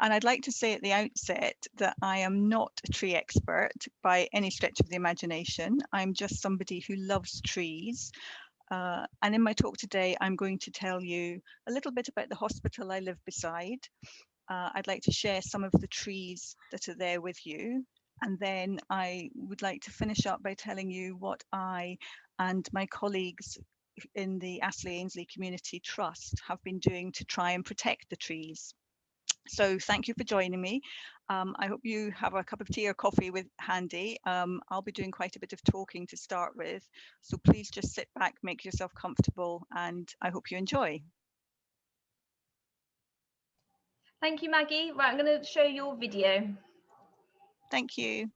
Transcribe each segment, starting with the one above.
And I'd like to say at the outset that I am not a tree expert by any stretch of the imagination. I'm just somebody who loves trees. And in my talk today, I'm going to tell you a little bit about the hospital I live beside. I'd like to share some of the trees that are there with you. And then I would like to finish up by telling you what I and my colleagues in the Astley Ainslie Community Trust have been doing to try and protect the trees. So thank you for joining me. I hope you have a cup of tea or coffee with handy. I'll be doing quite a bit of talking to start with. So please just sit back, make yourself comfortable, and I hope you enjoy. Thank you, Maggie. Right, I'm going to show your video. Thank you.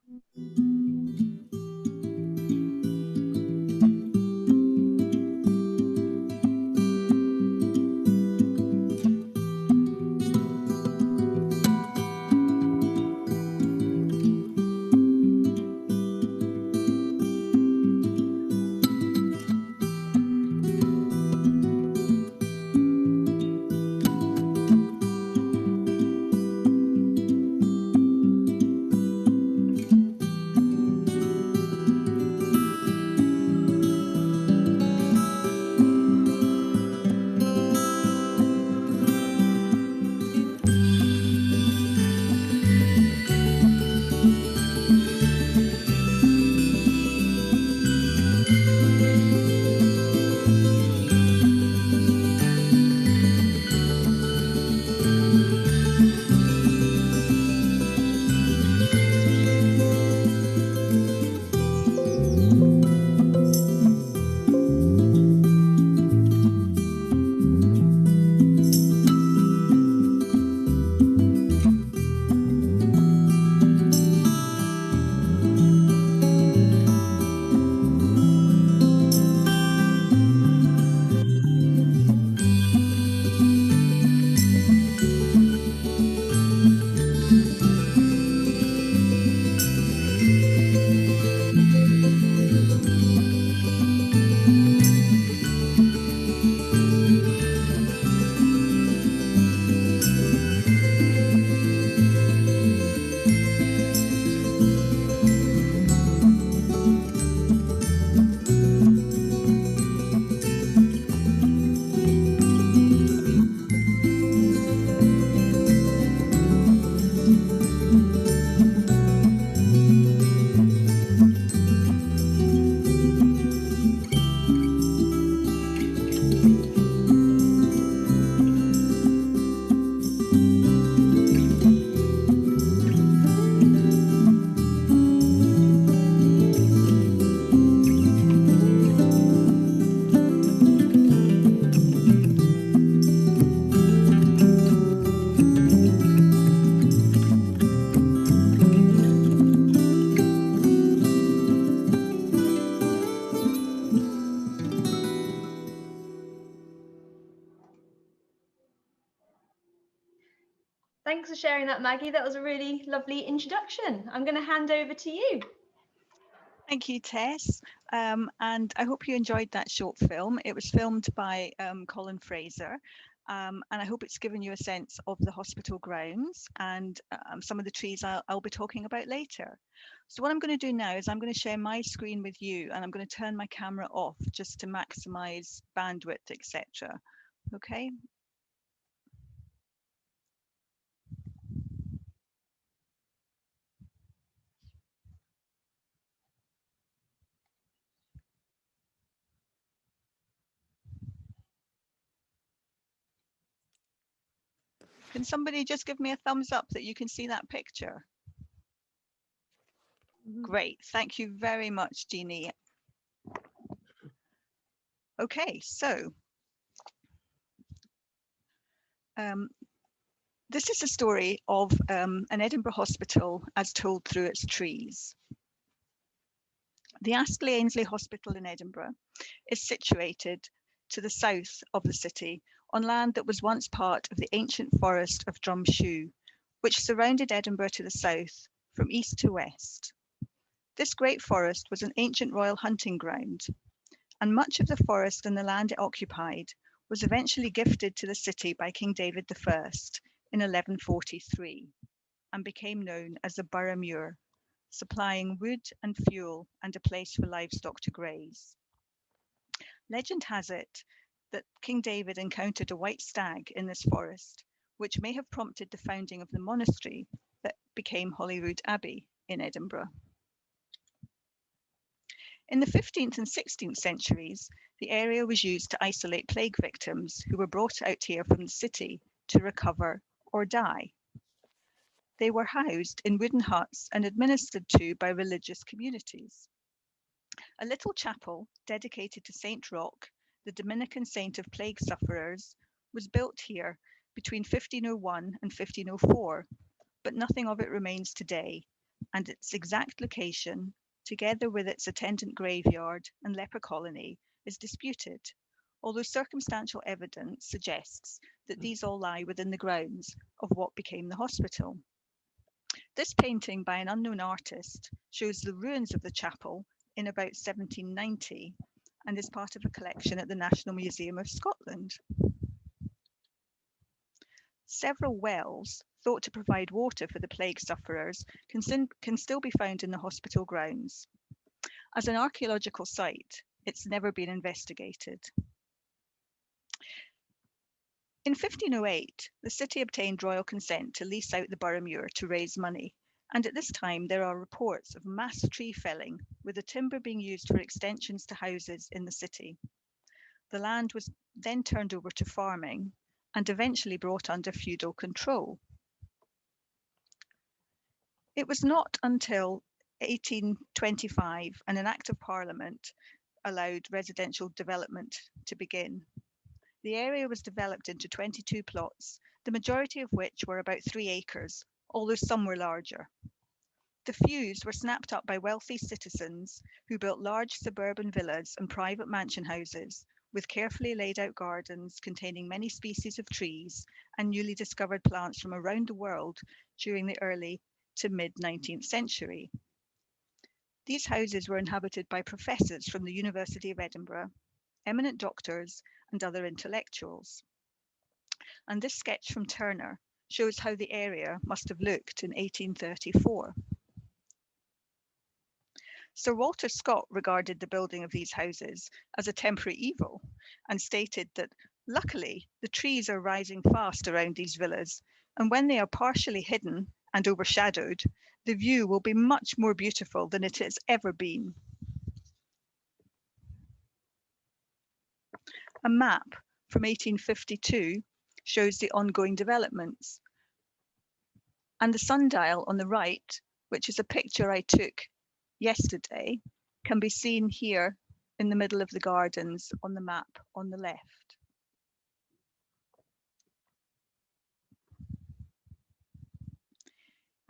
Thanks for sharing that, Maggie. That was a really lovely introduction. I'm going to hand over to you. Thank you, Tess. And I hope you enjoyed that short film. It was filmed by Colin Fraser. And I hope it's given you a sense of the hospital grounds and some of the trees I'll be talking about later. So what I'm going to do now is I'm going to share my screen with you, and I'm going to turn my camera off just to maximize bandwidth, etc. Okay. Can somebody just give me a thumbs up that you can see that picture? Great, thank you very much, Jeannie. Okay, so this is a story of an Edinburgh hospital as told through its trees. The Astley Ainslie Hospital in Edinburgh is situated to the south of the city on land that was once part of the ancient forest of Drumshoe, which surrounded Edinburgh to the south from east to west. This great forest was an ancient royal hunting ground, and much of the forest and the land it occupied was eventually gifted to the city by King David I in 1143 and became known as the Borough Muir, supplying wood and fuel and a place for livestock to graze. Legend has it that King David encountered a white stag in this forest, which may have prompted the founding of the monastery that became Holyrood Abbey in Edinburgh. In the 15th and 16th centuries, the area was used to isolate plague victims who were brought out here from the city to recover or die. They were housed in wooden huts and administered to by religious communities. A little chapel dedicated to Saint Roch, the Dominican saint of plague sufferers, was built here between 1501 and 1504, but nothing of it remains today, and its exact location, together with its attendant graveyard and leper colony, is disputed, although circumstantial evidence suggests that these all lie within the grounds of what became the hospital. This painting by an unknown artist shows the ruins of the chapel in about 1790 and is part of a collection at the National Museum of Scotland. Several wells thought to provide water for the plague sufferers can still be found in the hospital grounds. As an archaeological site, it's never been investigated. In 1508, the city obtained royal consent to lease out the Borough Muir to raise money, and at this time there are reports of mass tree felling, with the timber being used for extensions to houses in the city. The land was then turned over to farming and eventually brought under feudal control. It was not until 1825 and an Act of Parliament allowed residential development to begin. The area was developed into 22 plots, the majority of which were about 3 acres, although some were larger. The fews were snapped up by wealthy citizens who built large suburban villas and private mansion houses with carefully laid out gardens containing many species of trees and newly discovered plants from around the world during the early to mid-19th century. These houses were inhabited by professors from the University of Edinburgh, eminent doctors, and other intellectuals. And this sketch from Turner shows how the area must have looked in 1834. Sir Walter Scott regarded the building of these houses as a temporary evil and stated that, luckily, the trees are rising fast around these villas, and when they are partially hidden and overshadowed, the view will be much more beautiful than it has ever been. A map from 1852 shows the ongoing developments. And the sundial on the right, which is a picture I took yesterday, can be seen here in the middle of the gardens on the map on the left.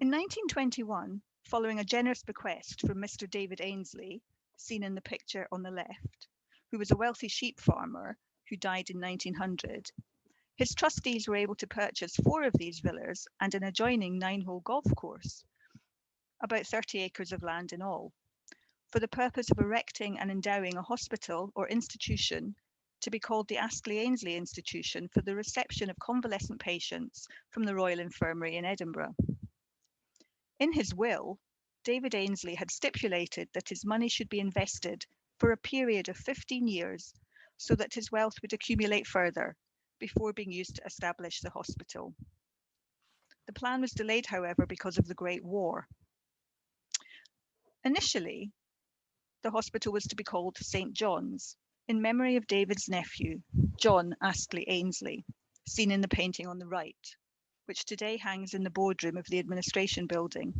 In 1921, following a generous bequest from Mr. David Ainslie, seen in the picture on the left, who was a wealthy sheep farmer who died in 1900, his trustees were able to purchase 4 of these villas and an adjoining 9-hole golf course, about 30 acres of land in all, for the purpose of erecting and endowing a hospital or institution to be called the Astley Ainslie Institution for the reception of convalescent patients from the Royal Infirmary in Edinburgh. In his will, David Ainslie had stipulated that his money should be invested for a period of 15 years so that his wealth would accumulate further before being used to establish the hospital. The plan was delayed, however, because of the Great War. Initially, the hospital was to be called St. John's, in memory of David's nephew, John Astley Ainslie, seen in the painting on the right, which today hangs in the boardroom of the administration building.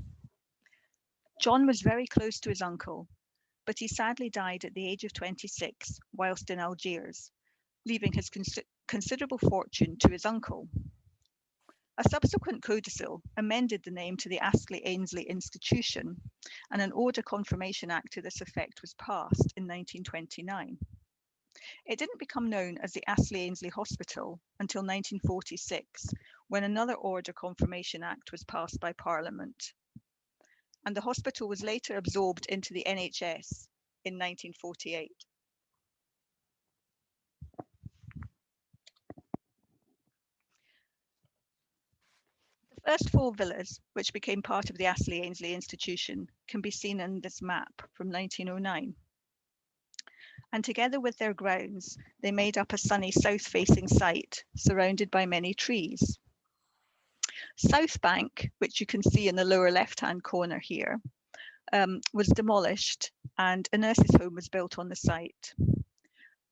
John was very close to his uncle, but he sadly died at the age of 26 whilst in Algiers, leaving his considerable fortune to his uncle. A subsequent codicil amended the name to the Astley Ainslie Institution, and an Order Confirmation Act to this effect was passed in 1929. It didn't become known as the Astley Ainslie Hospital until 1946, when another Order Confirmation Act was passed by Parliament, and the hospital was later absorbed into the NHS in 1948. first 4 villas, which became part of the Astley Ainslie Institution, can be seen in this map from 1909. And together with their grounds, they made up a sunny south-facing site surrounded by many trees. South Bank, which you can see in the lower left-hand corner here, was demolished and a nurse's home was built on the site.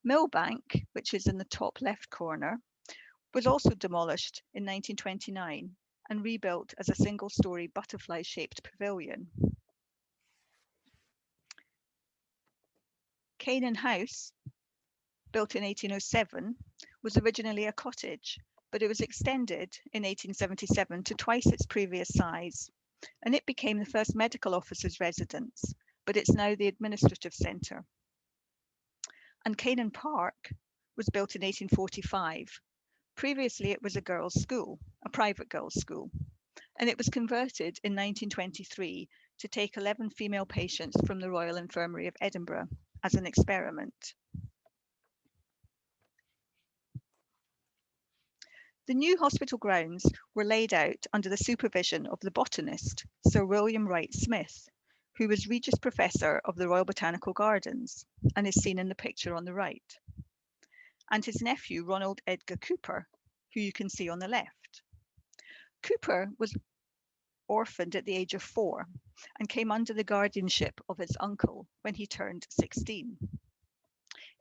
Millbank, which is in the top left corner, was also demolished in 1929 and rebuilt as a single-storey butterfly-shaped pavilion. Canaan House, built in 1807, was originally a cottage, but it was extended in 1877 to twice its previous size, and it became the first medical officer's residence, but it's now the administrative centre. And Canaan Park was built in 1845. Previously, it was a girls' school, a private girls' school, and it was converted in 1923 to take 11 female patients from the Royal Infirmary of Edinburgh as an experiment. The new hospital grounds were laid out under the supervision of the botanist, Sir William Wright Smith, who was Regius Professor of the Royal Botanical Gardens and is seen in the picture on the right, and his nephew Ronald Edgar Cooper, who you can see on the left. Cooper was orphaned at the age of 4 and came under the guardianship of his uncle when he turned 16.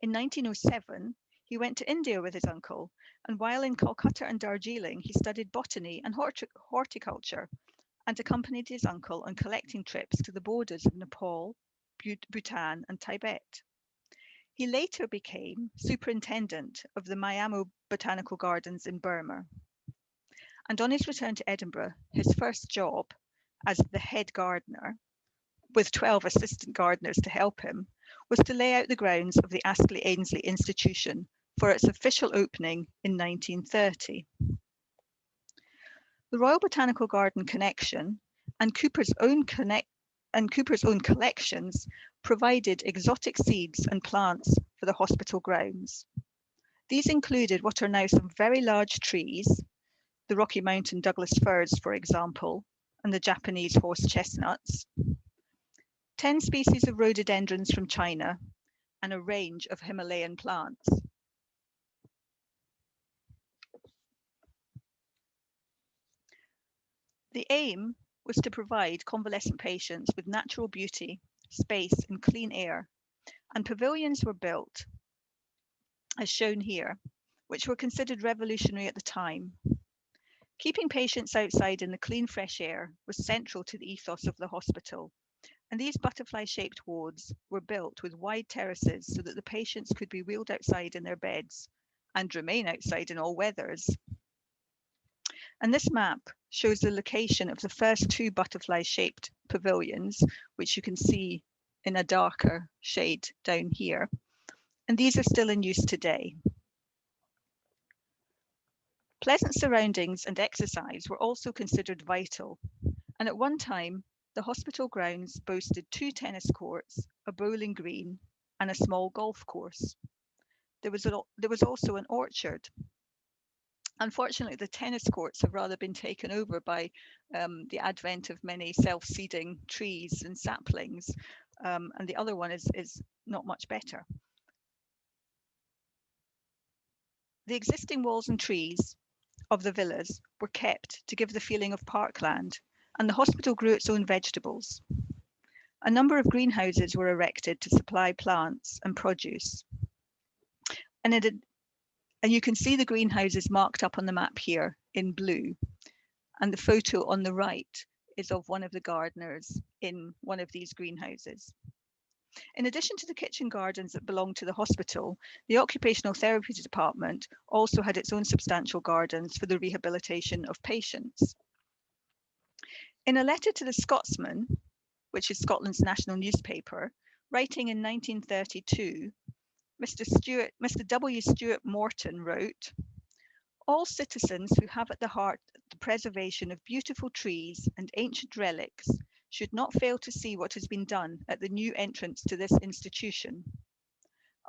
In 1907, he went to India with his uncle, and while in Calcutta and Darjeeling, he studied botany and horticulture and accompanied his uncle on collecting trips to the borders of Nepal, Bhutan, and Tibet. He later became superintendent of the Mayamo Botanical Gardens in Burma. And on his return to Edinburgh, his first job as the head gardener, with 12 assistant gardeners to help him, was to lay out the grounds of the Astley Ainslie Institution for its official opening in 1930. The Royal Botanical Garden connection and Cooper's own collections provided exotic seeds and plants for the hospital grounds. These included what are now some very large trees, the Rocky Mountain Douglas firs, for example, and the Japanese horse chestnuts, 10 species of rhododendrons from China, and a range of Himalayan plants. The aim was to provide convalescent patients with natural beauty, space, and clean air, and pavilions were built, as shown here, which were considered revolutionary at the time. Keeping patients outside in the clean, fresh air was central to the ethos of the hospital, and these butterfly-shaped wards were built with wide terraces so that the patients could be wheeled outside in their beds and remain outside in all weathers. And this map shows the location of the first 2 butterfly-shaped pavilions, which you can see in a darker shade down here. And these are still in use today. Pleasant surroundings and exercise were also considered vital. And at one time, the hospital grounds boasted 2 tennis courts, a bowling green, and a small golf course. There was also an orchard. Unfortunately, the tennis courts have rather been taken over by the advent of many self-seeding trees and saplings, and the other one is not much better. The existing walls and trees of the villas were kept to give the feeling of parkland, and the hospital grew its own vegetables. A number of greenhouses were erected to supply plants and produce. And you can see the greenhouses marked up on the map here in blue. And the photo on the right is of one of the gardeners in one of these greenhouses. In addition to the kitchen gardens that belonged to the hospital, the occupational therapy department also had its own substantial gardens for the rehabilitation of patients. In a letter to the Scotsman, which is Scotland's national newspaper, writing in 1932, Mr. W. Stuart Morton wrote, "All citizens who have at the heart the preservation of beautiful trees and ancient relics should not fail to see what has been done at the new entrance to this institution.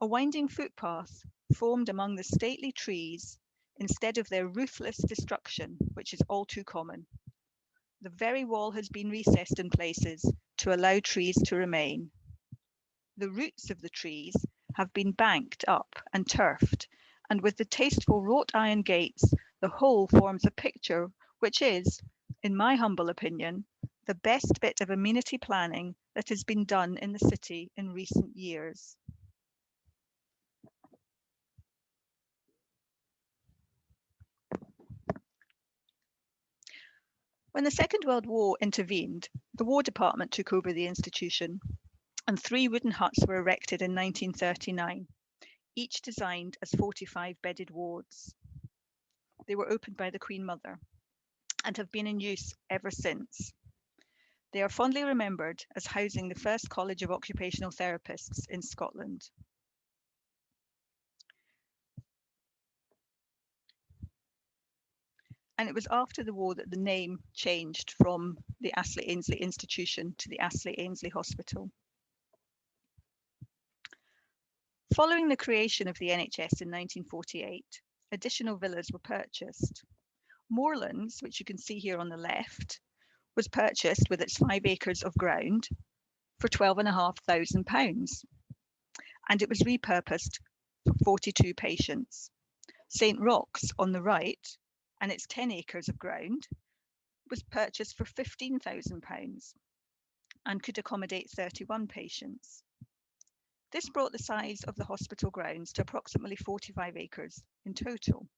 A winding footpath formed among the stately trees instead of their ruthless destruction, which is all too common. The very wall has been recessed in places to allow trees to remain. The roots of the trees have been banked up and turfed, and with the tasteful wrought iron gates, the whole forms a picture which is, in my humble opinion, the best bit of amenity planning that has been done in the city in recent years. When the Second World War intervened, the War Department took over the institution, and 3 wooden huts were erected in 1939, each designed as 45-bedded wards. They were opened by the Queen Mother and have been in use ever since. They are fondly remembered as housing the first College of Occupational Therapists in Scotland. And it was after the war that the name changed from the Astley Ainslie Institution to the Astley Ainslie Hospital. Following the creation of the NHS in 1948, additional villas were purchased. Moorlands, which you can see here on the left, was purchased with its 5 acres of ground for £12,500, and it was repurposed for 42 patients. St Roch's on the right, and its 10 acres of ground, was purchased for £15,000 and could accommodate 31 patients. This brought the size of the hospital grounds to approximately 45 acres in total.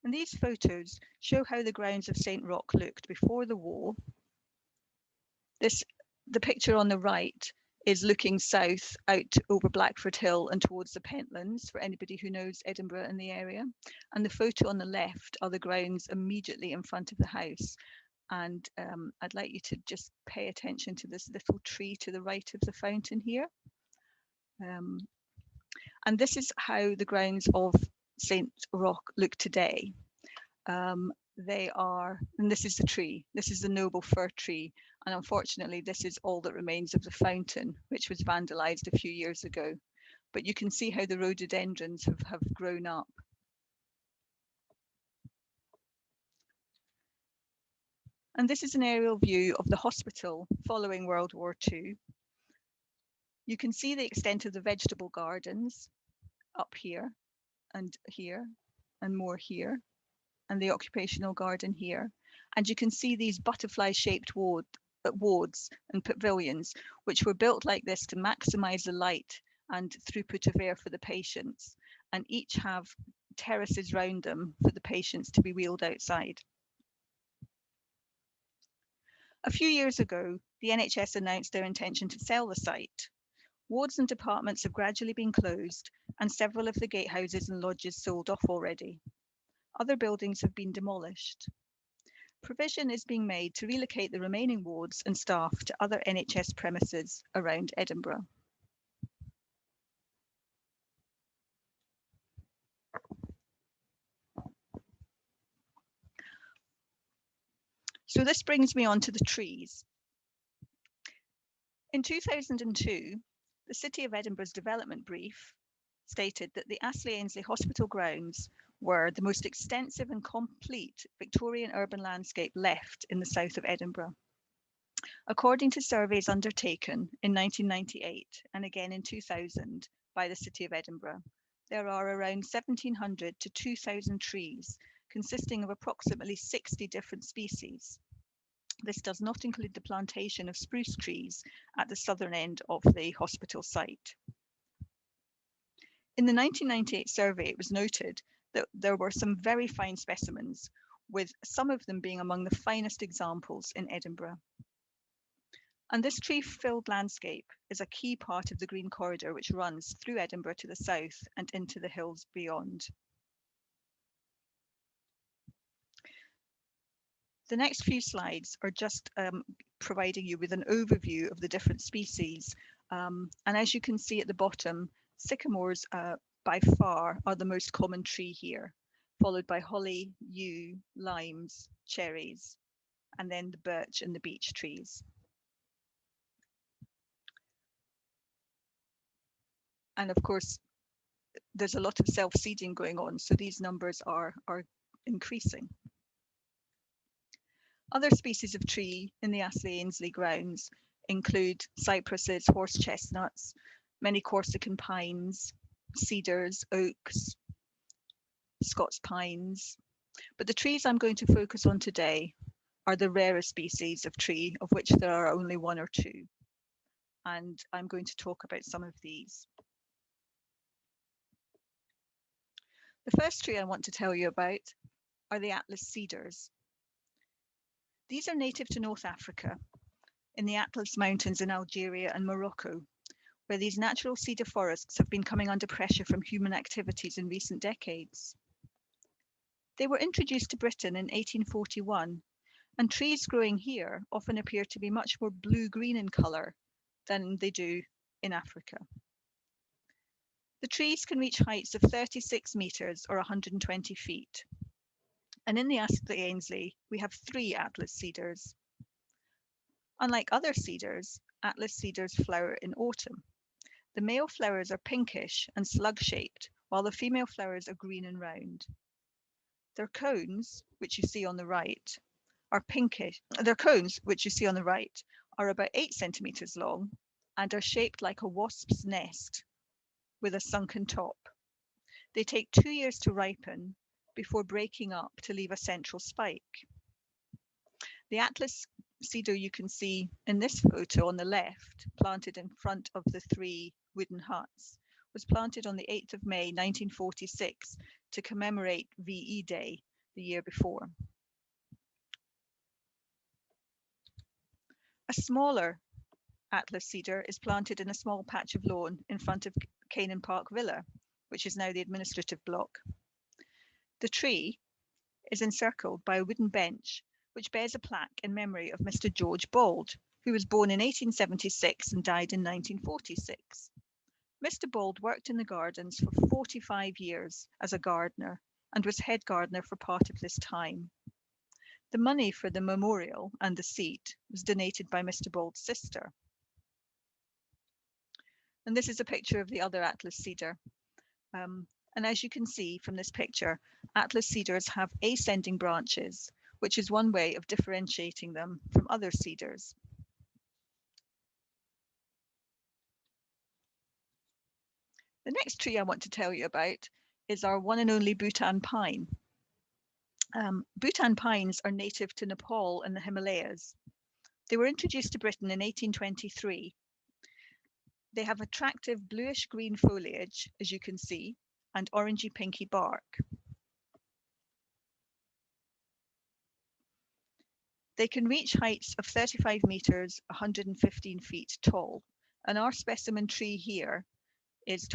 And these photos show how the grounds of St Roch looked before the war. The picture on the right is looking south out over Blackford Hill and towards the Pentlands, for anybody who knows Edinburgh and the area. And the photo on the left are the grounds immediately in front of the house. And I'd like you to just pay attention to this little tree to the right of the fountain here. And this is how the grounds of St Roch look today. They are, and this is the tree, this is the noble fir tree, and unfortunately this is all that remains of the fountain, which was vandalised a few years ago. But you can see how the rhododendrons have grown up. And this is an aerial view of the hospital following World War II. You can see the extent of the vegetable gardens up here and more here, and the occupational garden here. And you can see these butterfly-shaped wards and pavilions, which were built like this to maximise the light and throughput of air for the patients, and each have terraces round them for the patients to be wheeled outside. A few years ago, the NHS announced their intention to sell the site. Wards and departments have gradually been closed, and several of the gatehouses and lodges sold off already. Other buildings have been demolished. Provision is being made to relocate the remaining wards and staff to other NHS premises around Edinburgh. So this brings me on to the trees. In 2002, the City of Edinburgh's development brief stated that the Astley Ainslie Hospital grounds were the most extensive and complete Victorian urban landscape left in the south of Edinburgh. According to surveys undertaken in 1998 and again in 2000 by the City of Edinburgh, there are around 1,700 to 2,000 trees, consisting of approximately 60 different species. This does not include the plantation of spruce trees at the southern end of the hospital site. In the 1998 survey, it was noted that there were some very fine specimens, with some of them being among the finest examples in Edinburgh. And this tree-filled landscape is a key part of the green corridor which runs through Edinburgh to the south and into the hills beyond. The next few slides are just providing you with an overview of the different species. And as you can see at the bottom, sycamores by far are the most common tree here, followed by holly, yew, limes, cherries, and then the birch and the beech trees. And of course, there's a lot of self-seeding going on, so these numbers are increasing. Other species of tree in the Astley Ainslie grounds include cypresses, horse chestnuts, many Corsican pines, cedars, oaks, Scots pines. But the trees I'm going to focus on today are the rarest species of tree, of which there are only one or two. And I'm going to talk about some of these. The first tree I want to tell you about are the Atlas cedars. These are native to North Africa, in the Atlas Mountains in Algeria and Morocco, where these natural cedar forests have been coming under pressure from human activities in recent decades. They were introduced to Britain in 1841, and trees growing here often appear to be much more blue-green in colour than they do in Africa. The trees can reach heights of 36 metres or 120 feet. And in the Astley Ainslie, we have 3 Atlas cedars. Unlike other cedars, Atlas cedars flower in autumn. The male flowers are pinkish and slug-shaped, while the female flowers are green and round. Their cones, which you see on the right, are pinkish. Their cones, which you see on the right, are about 8 centimetres long and are shaped like a wasp's nest with a sunken top. They take 2 years to ripen before breaking up to leave a central spike. The Atlas cedar you can see in this photo on the left, planted in front of the 3 wooden huts, was planted on the 8th of May 1946 to commemorate VE Day the year before. A smaller Atlas cedar is planted in a small patch of lawn in front of Canaan Park Villa, which is now the administrative block. The tree is encircled by a wooden bench which bears a plaque in memory of Mr. George Bald, who was born in 1876 and died in 1946. Mr. Bald worked in the gardens for 45 years as a gardener and was head gardener for part of this time. The money for the memorial and the seat was donated by Mr. Bald's sister. And this is a picture of the other Atlas cedar. And as you can see from this picture, Atlas cedars have ascending branches, which is one way of differentiating them from other cedars. The next tree I want to tell you about is our one and only Bhutan pine. Bhutan pines are native to Nepal and the Himalayas. They were introduced to Britain in 1823. They have attractive bluish-green foliage, as you can see, and orangey-pinky bark. They can reach heights of 35 metres, 115 feet tall, and our specimen tree here is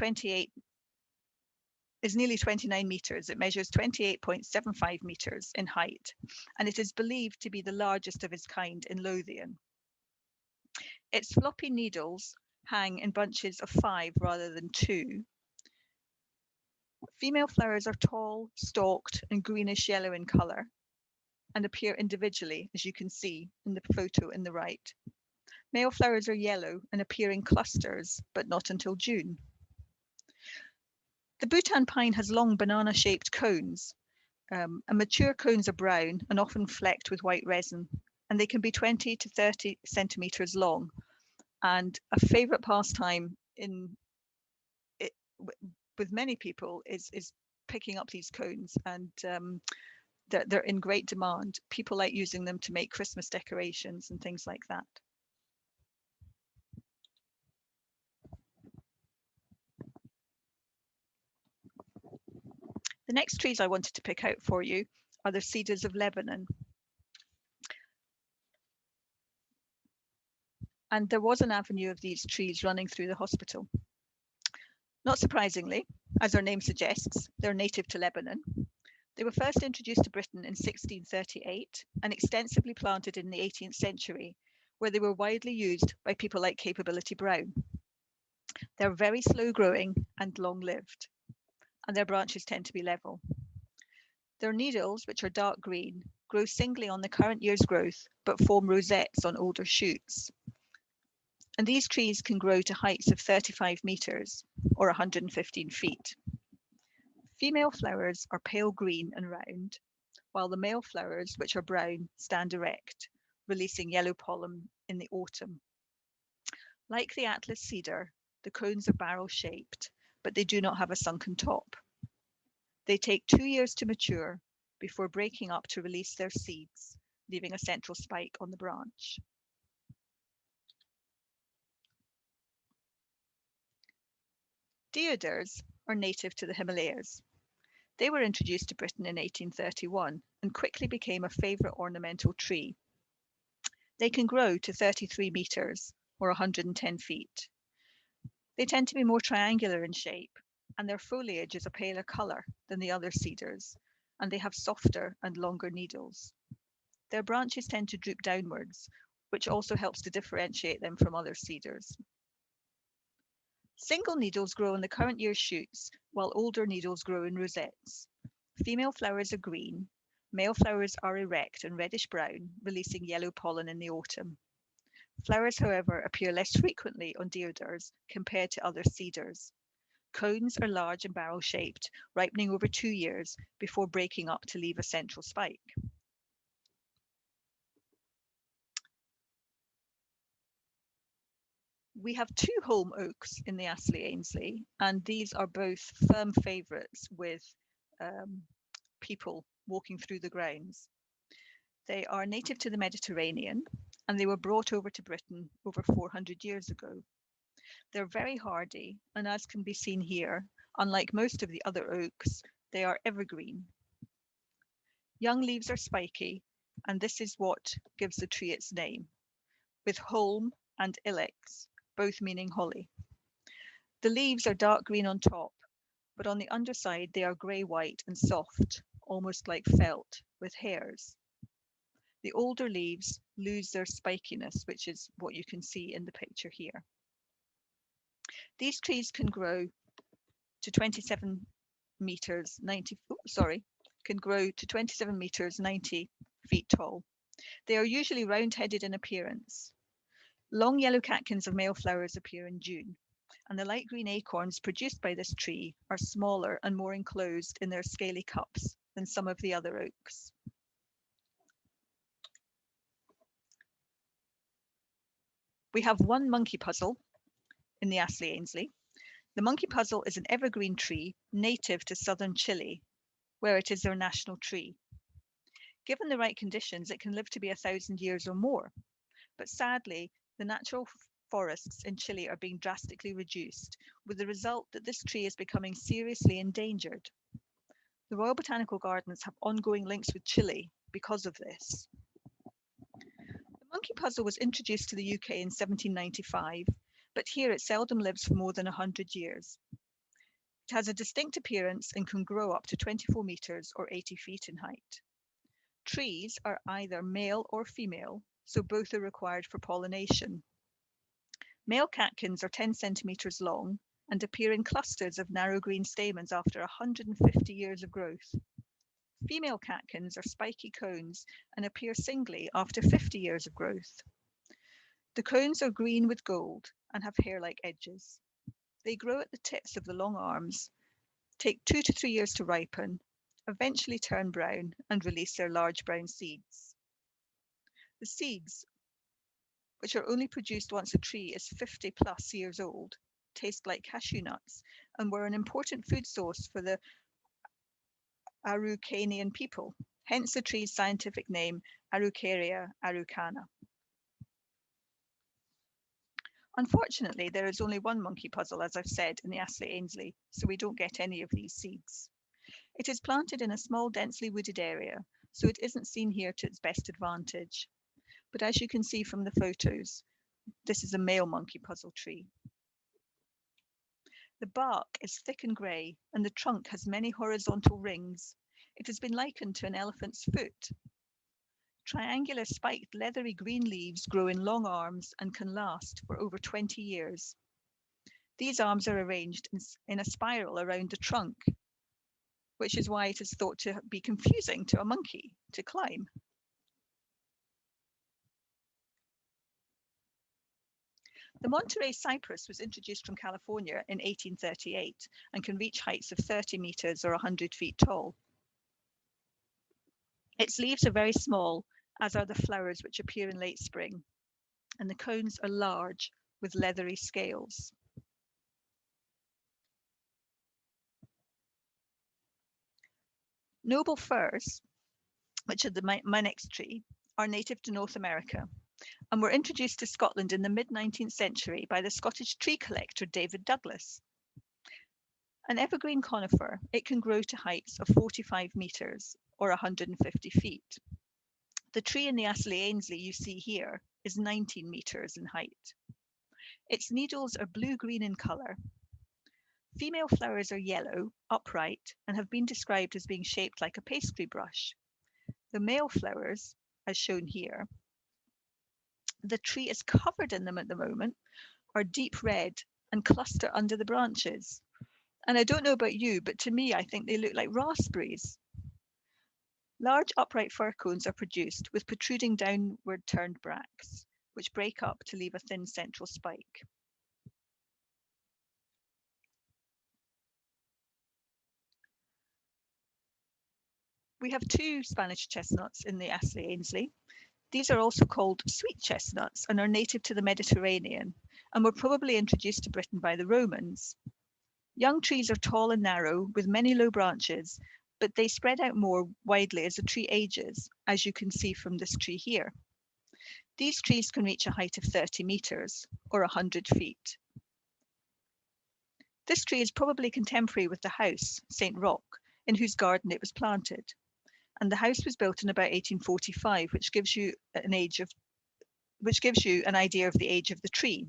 nearly 29 metres. It measures 28.75 metres in height, and it is believed to be the largest of its kind in Lothian. Its floppy needles hang in bunches of 5 rather than 2. Female flowers are tall, stalked, and greenish-yellow in colour, and appear individually, as you can see in the photo in the right. Male flowers are yellow and appear in clusters, but not until June. The Bhutan pine has long banana-shaped cones. And mature cones are brown and often flecked with white resin, and they can be 20 to 30 centimetres long. And a favourite pastime with many people is picking up these cones, and they're in great demand. People like using them to make Christmas decorations and things like that. The next trees I wanted to pick out for you are the cedars of Lebanon. And there was an avenue of these trees running through the hospital. Not surprisingly, as their name suggests, they're native to Lebanon. They were first introduced to Britain in 1638 and extensively planted in the 18th century, where they were widely used by people like Capability Brown. They're very slow growing and long-lived, and their branches tend to be level. Their needles, which are dark green, grow singly on the current year's growth, but form rosettes on older shoots. And these trees can grow to heights of 35 metres or 115 feet. Female flowers are pale green and round, while the male flowers, which are brown, stand erect, releasing yellow pollen in the autumn. Like the Atlas cedar, the cones are barrel-shaped, but they do not have a sunken top. They take 2 years to mature before breaking up to release their seeds, leaving a central spike on the branch. Deodars are native to the Himalayas. They were introduced to Britain in 1831 and quickly became a favourite ornamental tree. They can grow to 33 metres or 110 feet. They tend to be more triangular in shape, and their foliage is a paler colour than the other cedars, and they have softer and longer needles. Their branches tend to droop downwards, which also helps to differentiate them from other cedars. Single needles grow in the current year shoots, while older needles grow in rosettes. Female flowers are green. Male flowers are erect and reddish-brown, releasing yellow pollen in the autumn. Flowers, however, appear less frequently on deodars compared to other cedars. Cones are large and barrel-shaped, ripening over 2 years before breaking up to leave a central spike. We have 2 holm oaks in the Astley Ainslie, and these are both firm favourites with people walking through the grounds. They are native to the Mediterranean, and they were brought over to Britain over 400 years ago. They're very hardy, and as can be seen here, unlike most of the other oaks, they are evergreen. Young leaves are spiky, and this is what gives the tree its name, with holm and ilex, both meaning holly. The leaves are dark green on top, but on the underside they are grey-white and soft, almost like felt, with hairs. The older leaves lose their spikiness, which is what you can see in the picture here. These trees can grow to 27 meters, 90 feet tall. They are usually round-headed in appearance. Long yellow catkins of male flowers appear in June, and the light green acorns produced by this tree are smaller and more enclosed in their scaly cups than some of the other oaks. We have one monkey puzzle in the Astley Ainslie. The monkey puzzle is an evergreen tree native to southern Chile, where it is their national tree. Given the right conditions, it can live to be 1,000 years or more, but sadly, the natural forests in Chile are being drastically reduced, with the result that this tree is becoming seriously endangered. The Royal Botanical Gardens have ongoing links with Chile because of this. The monkey puzzle was introduced to the UK in 1795, but here it seldom lives for more than 100 years. It has a distinct appearance and can grow up to 24 metres or 80 feet in height. Trees are either male or female, so both are required for pollination. Male catkins are 10 centimetres long and appear in clusters of narrow green stamens after 150 years of growth. Female catkins are spiky cones and appear singly after 50 years of growth. The cones are green with gold and have hair-like edges. They grow at the tips of the long arms, take 2 to 3 years to ripen, eventually turn brown and release their large brown seeds. The seeds, which are only produced once a tree is 50 plus years old, taste like cashew nuts and were an important food source for the Araucanian people, hence the tree's scientific name Araucaria araucana. Unfortunately, there is only one monkey puzzle, as I've said, in the Astley Ainslie, so we don't get any of these seeds. It is planted in a small, densely wooded area, so it isn't seen here to its best advantage. But as you can see from the photos, this is a male monkey puzzle tree. The bark is thick and grey, and the trunk has many horizontal rings. It has been likened to an elephant's foot. Triangular spiked leathery green leaves grow in long arms and can last for over 20 years. These arms are arranged in a spiral around the trunk, which is why it is thought to be confusing to a monkey to climb. The Monterey cypress was introduced from California in 1838 and can reach heights of 30 meters or 100 feet tall. Its leaves are very small, as are the flowers which appear in late spring, and the cones are large with leathery scales. Noble firs, which are my next tree, are native to North America and were introduced to Scotland in the mid-19th century by the Scottish tree collector David Douglas. An evergreen conifer, it can grow to heights of 45 metres or 150 feet. The tree in the Astley Ainslie you see here is 19 metres in height. Its needles are blue-green in colour. Female flowers are yellow, upright, and have been described as being shaped like a pastry brush. The male flowers, as shown here, the tree is covered in them at the moment, are deep red and cluster under the branches. And I don't know about you, but to me, I think they look like raspberries. Large upright fir cones are produced with protruding downward turned bracts, which break up to leave a thin central spike. We have two Spanish chestnuts in the Astley Ainslie. These are also called sweet chestnuts and are native to the Mediterranean and were probably introduced to Britain by the Romans. Young trees are tall and narrow with many low branches, but they spread out more widely as the tree ages, as you can see from this tree here. These trees can reach a height of 30 metres or 100 feet. This tree is probably contemporary with the house, St. Roch, in whose garden it was planted. And the house was built in about 1845, which gives you an idea of the age of the tree.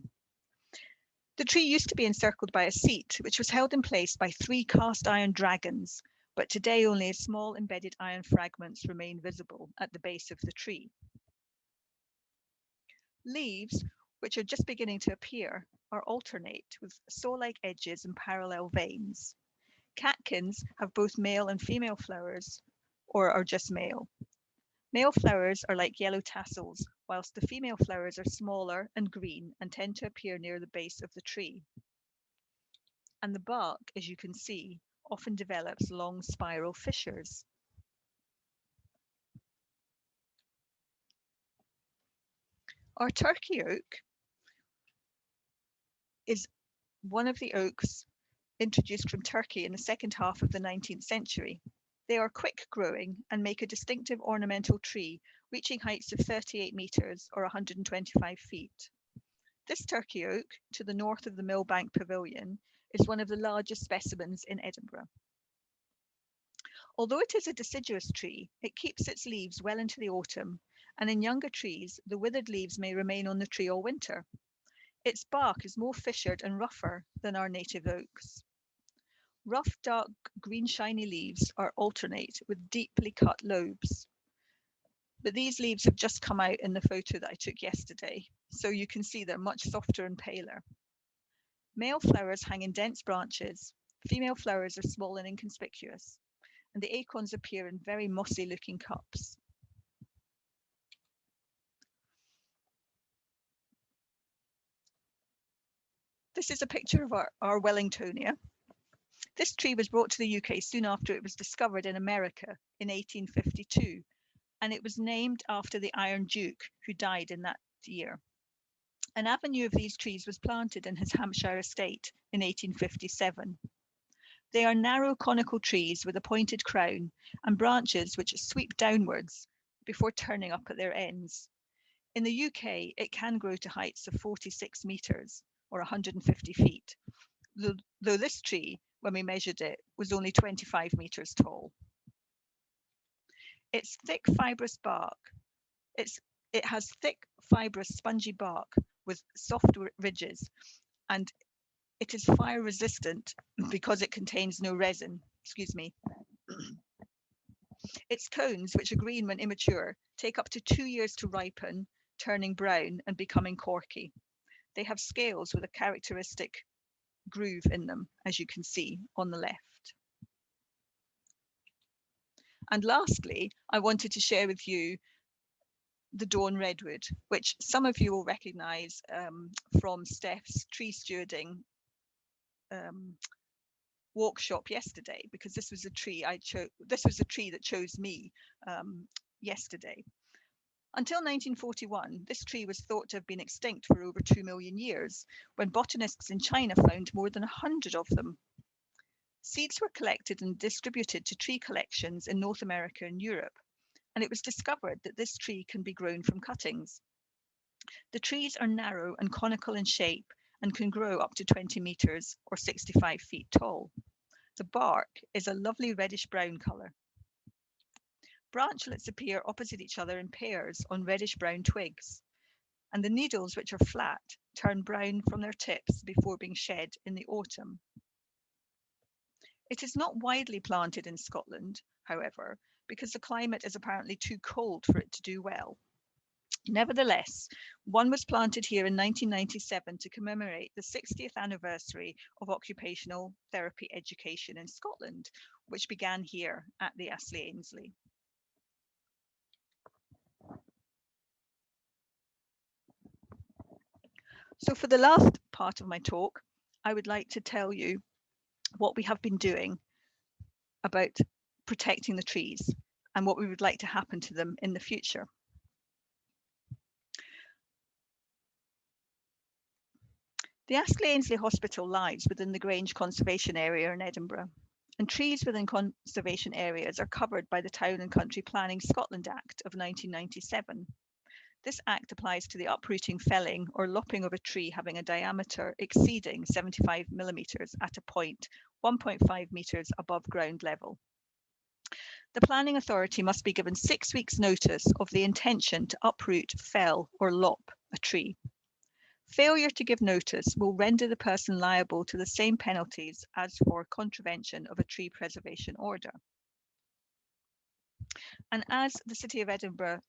The tree used to be encircled by a seat, which was held in place by 3 cast iron dragons, but today only small embedded iron fragments remain visible at the base of the tree. Leaves, which are just beginning to appear, are alternate with saw-like edges and parallel veins. Catkins have both male and female flowers, or are just male. Male flowers are like yellow tassels, whilst the female flowers are smaller and green and tend to appear near the base of the tree. And the bark, as you can see, often develops long spiral fissures. Our Turkey oak is one of the oaks introduced from Turkey in the second half of the 19th century. They are quick growing and make a distinctive ornamental tree, reaching heights of 38 metres or 125 feet. This Turkey oak, to the north of the Millbank Pavilion, is one of the largest specimens in Edinburgh. Although it is a deciduous tree, it keeps its leaves well into the autumn, and in younger trees, the withered leaves may remain on the tree all winter. Its bark is more fissured and rougher than our native oaks. Rough, dark green shiny leaves are alternate with deeply cut lobes. But these leaves have just come out in the photo that I took yesterday, so you can see they're much softer and paler. Male flowers hang in dense branches, female flowers are small and inconspicuous, and the acorns appear in very mossy looking cups. This is a picture of our Wellingtonia. This tree was brought to the UK soon after it was discovered in America in 1852, and it was named after the Iron Duke who died in that year. An avenue of these trees was planted in his Hampshire estate in 1857. They are narrow conical trees with a pointed crown and branches which sweep downwards before turning up at their ends. In the UK, it can grow to heights of 46 metres or 150 feet, though this tree, when we measured it, was only 25 metres tall. Its thick fibrous bark, it has thick fibrous spongy bark with soft ridges, and it is fire resistant because it contains no resin. Its cones, which are green when immature, take up to 2 years to ripen, turning brown and becoming corky. They have scales with a characteristic groove in them, as you can see on the left. And lastly, I wanted to share with you the Dawn Redwood, which some of you will recognise from Steph's tree stewarding workshop yesterday, because this was a tree that chose me yesterday. Until 1941, this tree was thought to have been extinct for over 2 million years, when botanists in China found more than 100 of them. Seeds were collected and distributed to tree collections in North America and Europe, and it was discovered that this tree can be grown from cuttings. The trees are narrow and conical in shape and can grow up to 20 meters or 65 feet tall. The bark is a lovely reddish-brown colour. Branchlets appear opposite each other in pairs on reddish-brown twigs, and the needles, which are flat, turn brown from their tips before being shed in the autumn. It is not widely planted in Scotland, however, because the climate is apparently too cold for it to do well. Nevertheless, one was planted here in 1997 to commemorate the 60th anniversary of occupational therapy education in Scotland, which began here at the Astley Ainslie. So for the last part of my talk, I would like to tell you what we have been doing about protecting the trees and what we would like to happen to them in the future. The Astley Ainslie Hospital lies within the Grange Conservation Area in Edinburgh, and trees within conservation areas are covered by the Town and Country Planning Scotland Act of 1997. This act applies to the uprooting, felling or lopping of a tree having a diameter exceeding 75 millimetres at a point 1.5 metres above ground level. The planning authority must be given 6 weeks' notice of the intention to uproot, fell or lop a tree. Failure to give notice will render the person liable to the same penalties as for contravention of a tree preservation order. And as the City of Edinburgh's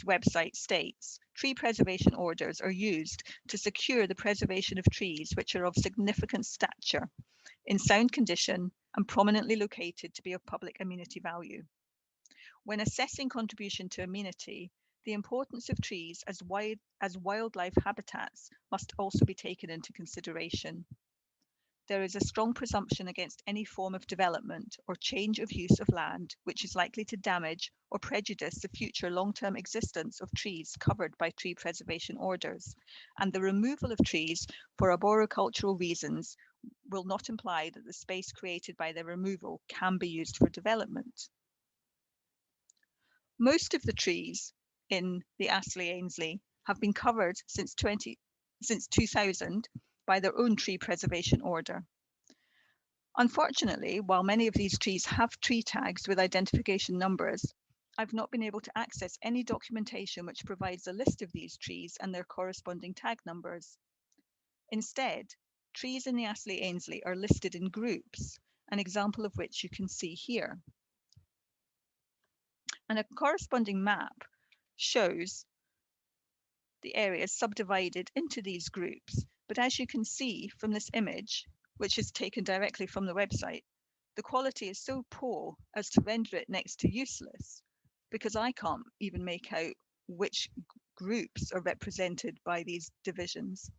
website states, tree preservation orders are used to secure the preservation of trees which are of significant stature, in sound condition and prominently located to be of public amenity value. When assessing contribution to amenity, the importance of trees as wildlife habitats must also be taken into consideration. There is a strong presumption against any form of development or change of use of land which is likely to damage or prejudice the future long-term existence of trees covered by tree preservation orders, and the removal of trees for arboricultural reasons will not imply that the space created by their removal can be used for development. Most of the trees in the Astley Ainslie have been covered since 2000 by their own tree preservation order. Unfortunately, while many of these trees have tree tags with identification numbers, I've not been able to access any documentation which provides a list of these trees and their corresponding tag numbers. Instead, trees in the Astley Ainslie are listed in groups, an example of which you can see here. And a corresponding map shows the areas subdivided into these groups. But as you can see from this image, which is taken directly from the website, the quality is so poor as to render it next to useless, because I can't even make out which groups are represented by these divisions.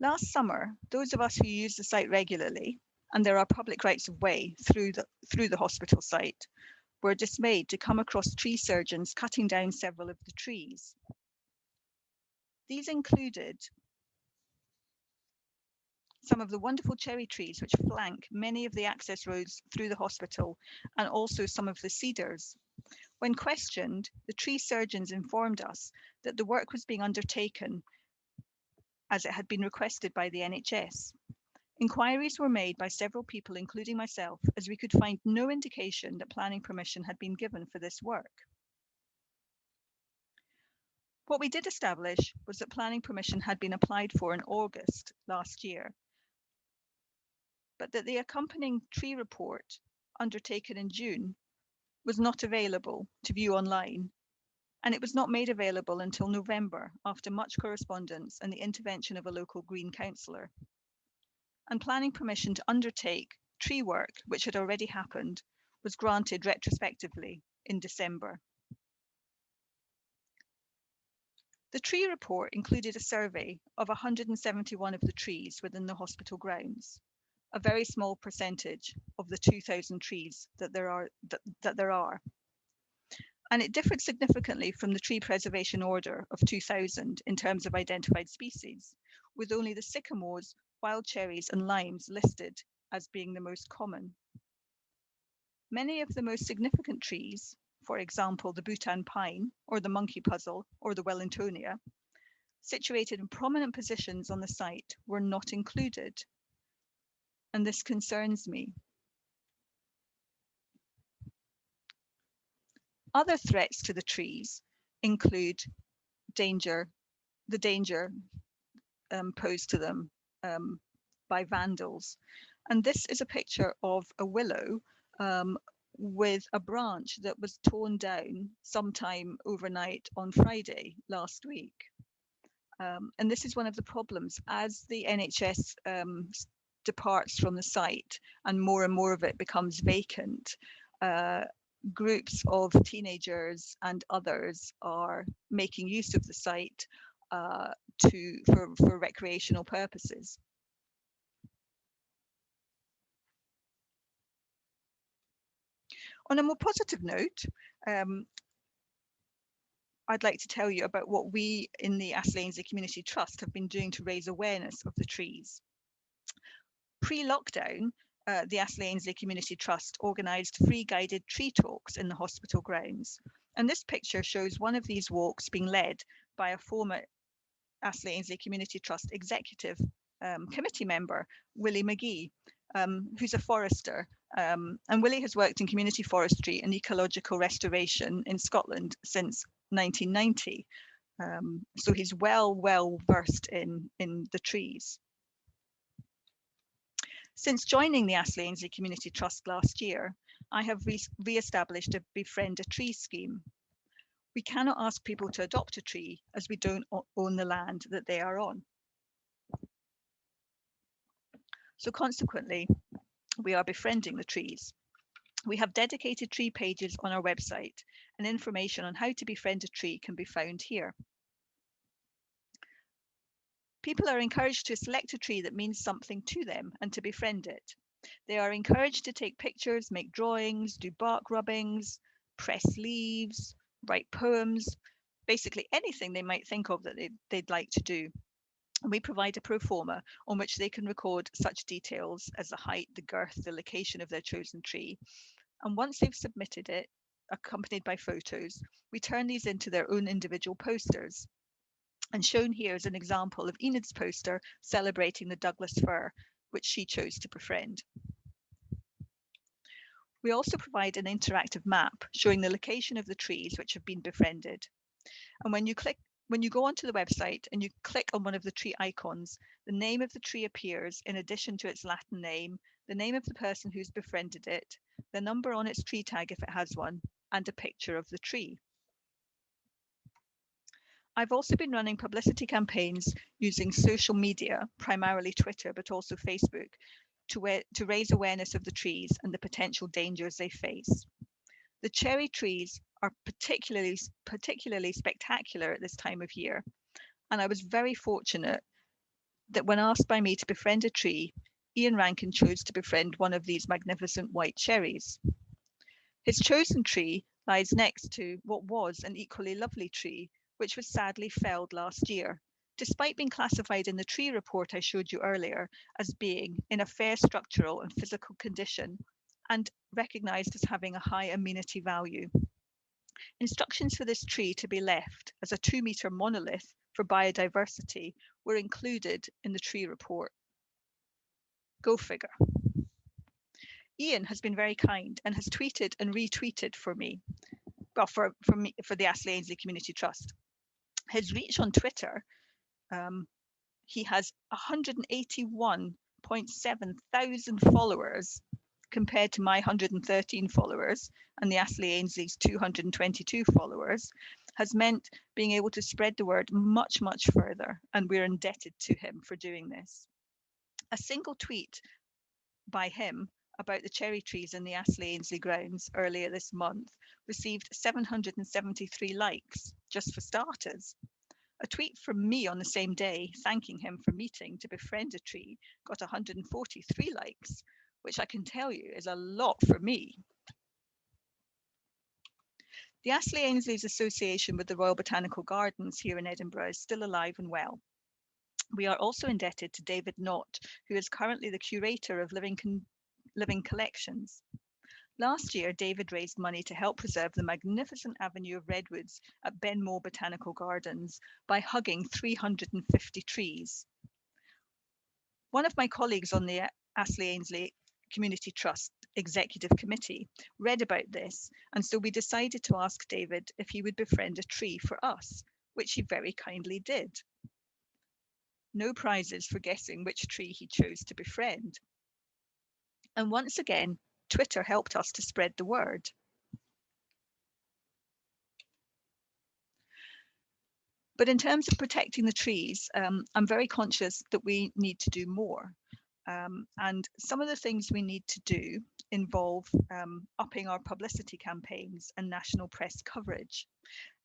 Last summer, those of us who use the site regularly, and there are public rights of way through the hospital site, were dismayed to come across tree surgeons cutting down several of the trees. These included some of the wonderful cherry trees which flank many of the access roads through the hospital, and also some of the cedars. When questioned, the tree surgeons informed us that the work was being undertaken as it had been requested by the NHS. Inquiries were made by several people, including myself, as we could find no indication that planning permission had been given for this work. What we did establish was that planning permission had been applied for in August last year, but that the accompanying tree report undertaken in June was not available to view online, and it was not made available until November after much correspondence and the intervention of a local Green councillor. And planning permission to undertake tree work, which had already happened, was granted retrospectively in December. The tree report included a survey of 171 of the trees within the hospital grounds. a very small percentage of the 2,000 trees that there are. And it differed significantly from the Tree Preservation Order of 2000 in terms of identified species, with only the sycamores, wild cherries and limes listed as being the most common. Many of the most significant trees, for example the Bhutan pine or the monkey puzzle or the Wellingtonia, situated in prominent positions on the site, were not included, and this concerns me. Other threats to the trees include the danger posed to them by vandals. And this is a picture of a willow with a branch that was torn down sometime overnight on Friday last week. And this is one of the problems as the NHS departs from the site and more of it becomes vacant. Groups of teenagers and others are making use of the site for recreational purposes. On a more positive note, I'd like to tell you about what we in the Astley Ainslie Community Trust have been doing to raise awareness of the trees. Pre-lockdown, the Astley Ainslie Community Trust organised free guided tree talks in the hospital grounds. And this picture shows one of these walks being led by a former Astley Ainslie Community Trust executive committee member, Willie McGee, who's a forester. And Willie has worked in community forestry and ecological restoration in Scotland since 1990. So he's well versed in the trees. Since joining the Astley Ainslie Community Trust last year, I have re-established a Befriend a Tree scheme. We cannot ask people to adopt a tree as we don't own the land that they are on. So consequently, we are befriending the trees. We have dedicated tree pages on our website, and information on how to befriend a tree can be found here. People are encouraged to select a tree that means something to them and to befriend it. They are encouraged to take pictures, make drawings, do bark rubbings, press leaves, write poems, basically anything they might think of that they'd like to do. And we provide a pro forma on which they can record such details as the height, the girth, the location of their chosen tree. And once they've submitted it, accompanied by photos, we turn these into their own individual posters. And shown here is an example of Enid's poster celebrating the Douglas fir, which she chose to befriend. We also provide an interactive map showing the location of the trees which have been befriended. And when you go onto the website and you click on one of the tree icons, the name of the tree appears in addition to its Latin name, the name of the person who's befriended it, the number on its tree tag if it has one, and a picture of the tree. I've also been running publicity campaigns using social media, primarily Twitter, but also Facebook, to raise awareness of the trees and the potential dangers they face. The cherry trees are particularly spectacular at this time of year, and I was very fortunate that when asked by me to befriend a tree, Ian Rankin chose to befriend one of these magnificent white cherries. His chosen tree lies next to what was an equally lovely tree, which was sadly felled last year, despite being classified in the tree report I showed you earlier as being in a fair structural and physical condition and recognised as having a high amenity value. Instructions for this tree to be left as a 2-metre monolith for biodiversity were included in the tree report. Go figure. Ian has been very kind and has tweeted and retweeted for me, well, for the Astley Ainslie Community Trust. His reach on Twitter, he has 181.7 thousand followers compared to my 113 followers and the Astley Ainslie's 222 followers, has meant being able to spread the word much further, and we're indebted to him for doing this. A single tweet by him about the cherry trees in the Astley Ainslie grounds earlier this month received 773 likes, just for starters. A tweet from me on the same day thanking him for meeting to befriend a tree got 143 likes, which I can tell you is a lot for me. The Astley Ainslie association with the Royal Botanical Gardens here in Edinburgh is still alive and well. We are also indebted to David Knott, who is currently the curator of living collections. Last year, David raised money to help preserve the magnificent avenue of redwoods at Benmore Botanical Gardens by hugging 350 trees. One of my colleagues on the Astley Ainslie Community Trust Executive Committee read about this, and so we decided to ask David if he would befriend a tree for us, which he very kindly did. No prizes for guessing which tree he chose to befriend. And once again, Twitter helped us to spread the word. But in terms of protecting the trees, I'm very conscious that we need to do more. And some of the things we need to do involve upping our publicity campaigns and national press coverage.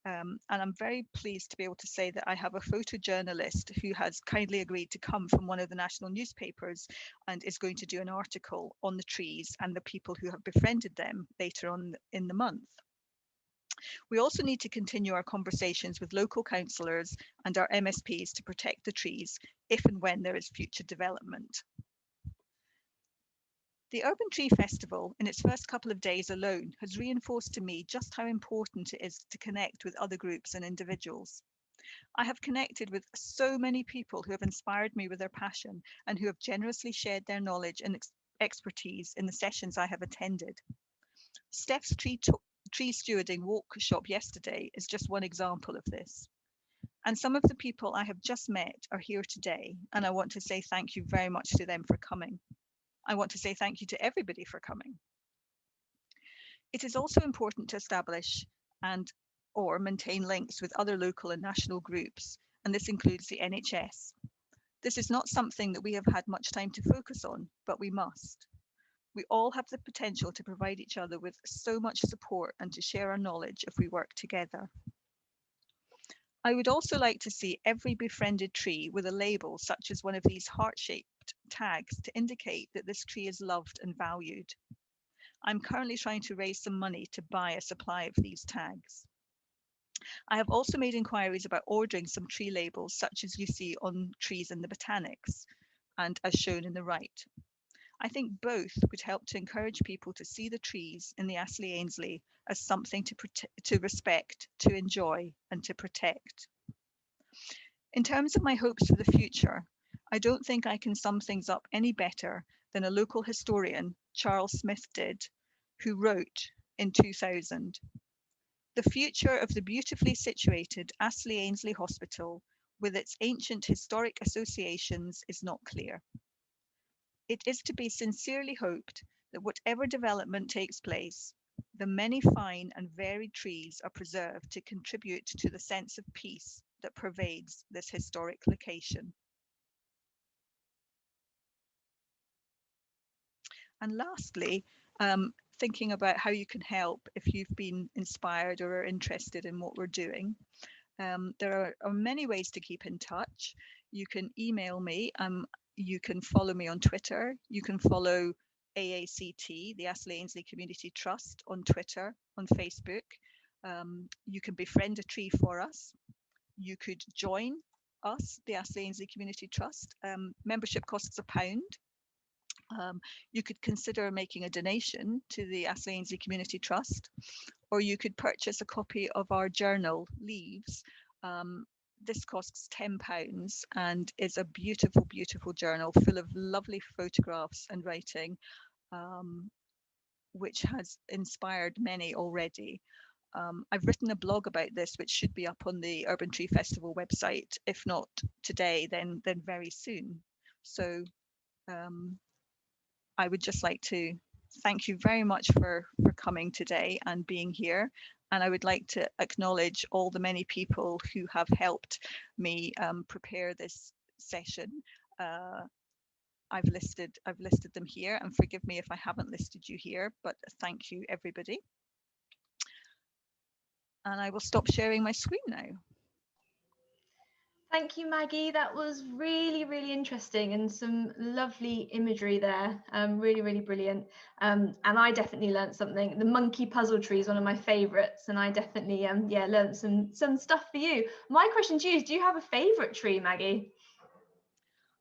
And I'm very pleased to be able to say that I have a photojournalist who has kindly agreed to come from one of the national newspapers and is going to do an article on the trees and the people who have befriended them later on in the month. We also need to continue our conversations with local councillors and our MSPs to protect the trees if and when there is future development. The Urban Tree Festival, in its first couple of days alone, has reinforced to me just how important it is to connect with other groups and individuals. I have connected with so many people who have inspired me with their passion and who have generously shared their knowledge and expertise in the sessions I have attended. Steph's tree stewarding workshop yesterday is just one example of this. And some of the people I have just met are here today, and I want to say thank you very much to them for coming. I want to say thank you to everybody for coming. It is also important to establish or maintain links with other local and national groups, and this includes the NHS. This is not something that we have had much time to focus on, but we must. We all have the potential to provide each other with so much support and to share our knowledge if we work together. I would also like to see every befriended tree with a label such as one of these heart-shaped tags to indicate that this tree is loved and valued. I'm currently trying to raise some money to buy a supply of these tags. I have also made inquiries about ordering some tree labels such as you see on trees in the botanics and as shown in the right. I think both would help to encourage people to see the trees in the Astley Ainslie as something to respect, to enjoy and to protect. In terms of my hopes for the future, I don't think I can sum things up any better than a local historian, Charles Smith, did, who wrote in 2000, "The future of the beautifully situated Astley Ainslie Hospital with its ancient historic associations is not clear. It is to be sincerely hoped that whatever development takes place, the many fine and varied trees are preserved to contribute to the sense of peace that pervades this historic location." And lastly, thinking about how you can help if you've been inspired or are interested in what we're doing. There are many ways to keep in touch. You can email me. You can follow me on Twitter. You can follow AACT, the Astley Ainslie Community Trust, on Twitter, on Facebook. You can befriend a tree for us. You could join us, the Astley Ainslie Community Trust. Membership costs £1. You could consider making a donation to the Astley Ainslie Community Trust, or you could purchase a copy of our journal, Leaves. This costs £10 and is a beautiful, beautiful journal full of lovely photographs and writing, which has inspired many already. I've written a blog about this, which should be up on the Urban Tree Festival website, if not today, then very soon. So I would just like to thank you very much for coming today and being here. And I would like to acknowledge all the many people who have helped me prepare this session. I've listed them here, and forgive me if I haven't listed you here, but thank you everybody. And I will stop sharing my screen now. Thank you, Maggie. That was really, really interesting and some lovely imagery there. Really, really brilliant. And I definitely learnt something. The monkey puzzle tree is one of my favourites, and I definitely yeah, learnt some stuff for you. My question to you is, do you have a favourite tree, Maggie?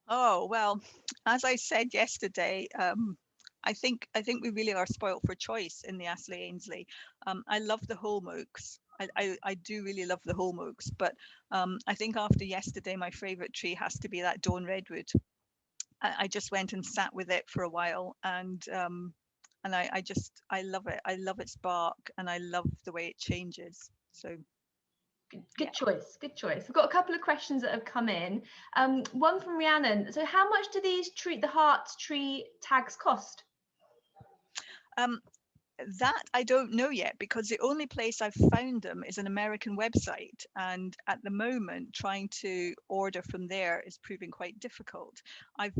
Oh, well, as I said yesterday, I think we really are spoilt for choice in the Astley Ainslie. I love the holm oaks. I do really love the holm oaks, but I think after yesterday, my favourite tree has to be that dawn redwood. I just went and sat with it for a while, and I love it. I love its bark, and I love the way it changes. So yeah. Good choice. Good choice. We've got a couple of questions that have come in. One from Rhiannon. So, how much do these the heart tree tags cost? Um, That I don't know yet, because the only place I've found them is an American website, and at the moment trying to order from there is proving quite difficult. I've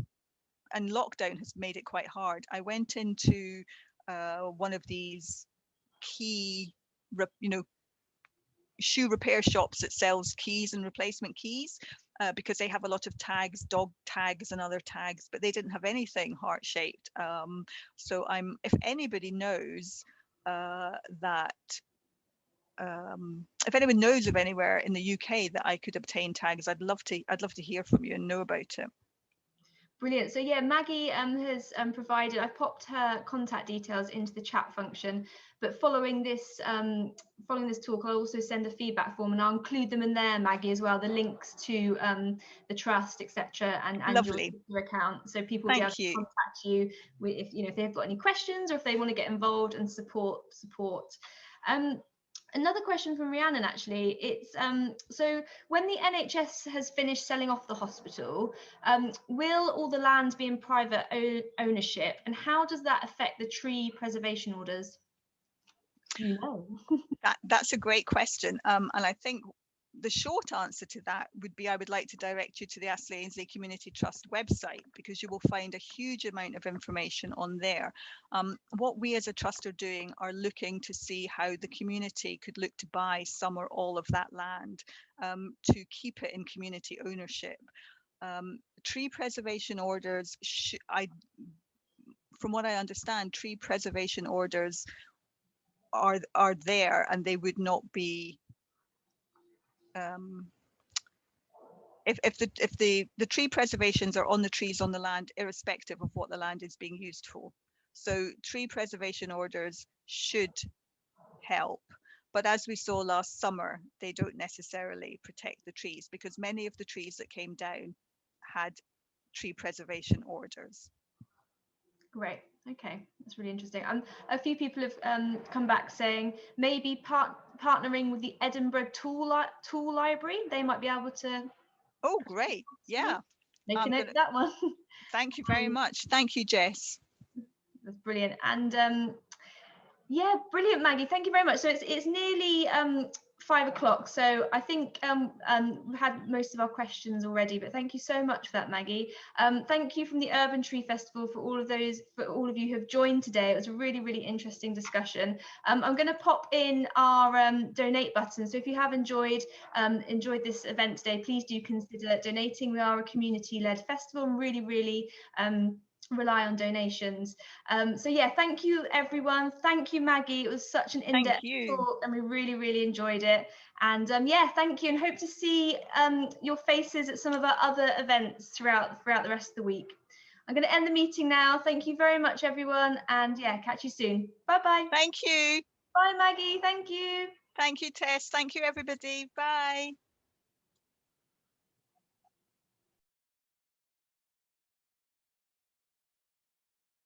and lockdown has made it quite hard. I went into one of these key, shoe repair shops that sells keys and replacement keys, because they have a lot of tags, dog tags and other tags, but they didn't have anything heart shaped. So if anybody knows that if anyone knows of anywhere in the UK that I could obtain tags, I'd love to hear from you and know about it. Brilliant. So yeah, Maggie has provided. I popped her contact details into the chat function. But following this talk, I'll also send a feedback form, and I'll include them in there, Maggie, as well. The links to the trust, etc., and Lovely. your account, so people will be able Thank to you. contact you if they've got any questions, or if they want to get involved and support. Another question from Rhiannon, actually. It's so when the NHS has finished selling off the hospital, will all the land be in private ownership, and how does that affect the tree preservation orders? You know. That's a great question. And I think the short answer to that would be I would like to direct you to the Astley Ainslie Community Trust website, because you will find a huge amount of information on there. What we as a trust are doing are looking to see how the community could look to buy some or all of that land, to keep it in community ownership. Tree preservation orders, from what I understand, tree preservation orders are there, and they would not be if the tree preservations are on the trees on the land, irrespective of what the land is being used for. So tree preservation orders should help, but as we saw last summer, they don't necessarily protect the trees, because many of the trees that came down had tree preservation orders. Great. Okay, that's really interesting. A few people have come back saying maybe partnering with the Edinburgh Tool Library. They might be able to. Oh, great. Yeah. Make a note of that one. Thank you very much. Thank you, Jess. That's brilliant. And yeah, brilliant, Maggie. Thank you very much. So it's nearly 5 o'clock. So I think we've had most of our questions already, but thank you so much for that, Maggie. Thank you from the Urban Tree Festival for all of you who have joined today. It was a really, really interesting discussion. I'm going to pop in our donate button. So if you have enjoyed this event today, please do consider donating. We are a community-led festival and really, really rely on donations. So yeah, thank you everyone. Thank you, Maggie. It was such an in-depth talk, and we really, really enjoyed it. And yeah, thank you, and hope to see your faces at some of our other events throughout the rest of the week. I'm going to end the meeting now. Thank you very much, everyone, and yeah, catch you soon. Bye-bye. Thank you. Bye, Maggie. Thank you. Thank you, Tess. Thank you, everybody. Bye.